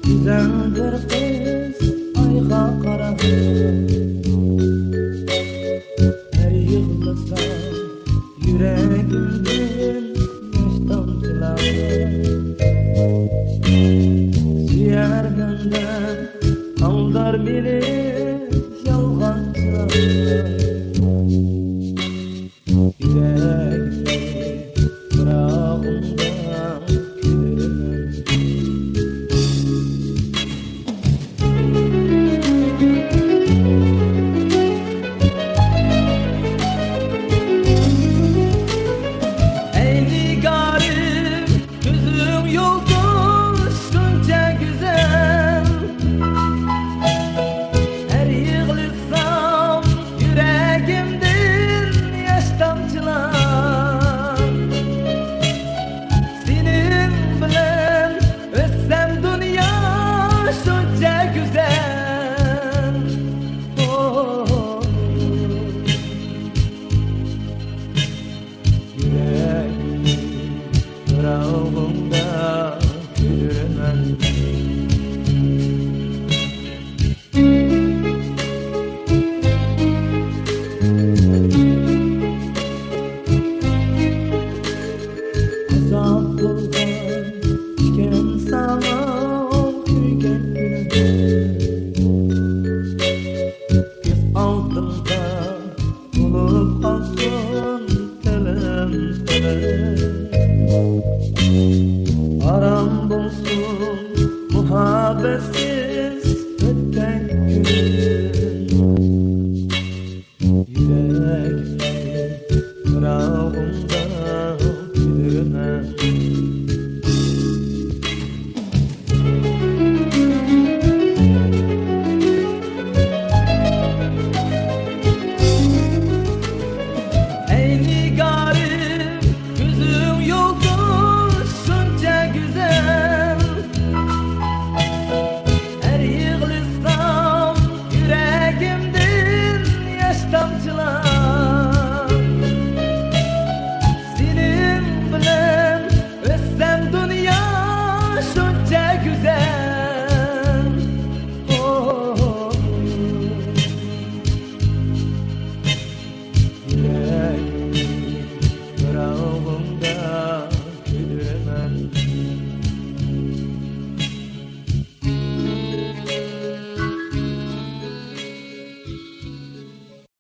Güzeldir kız ayga qaradı. Her yığlasam yüreğimden yaş damcıları. Süyer benden aldar beni yalgancıları. Yüreğimde bırağımdan gülürüm. Ey garip gözüm yoldaşınca güzel. Her yığılsam yüreğimden yaş damcılar. Senin bilen ötsem dünya şunca güzel. Oh. Yüreğim bırağımda gülürmen. Azap bulgan iken sana kuygan günüm. Göz altında bulup kalsın telem telem. Aram bulsun muhabbeti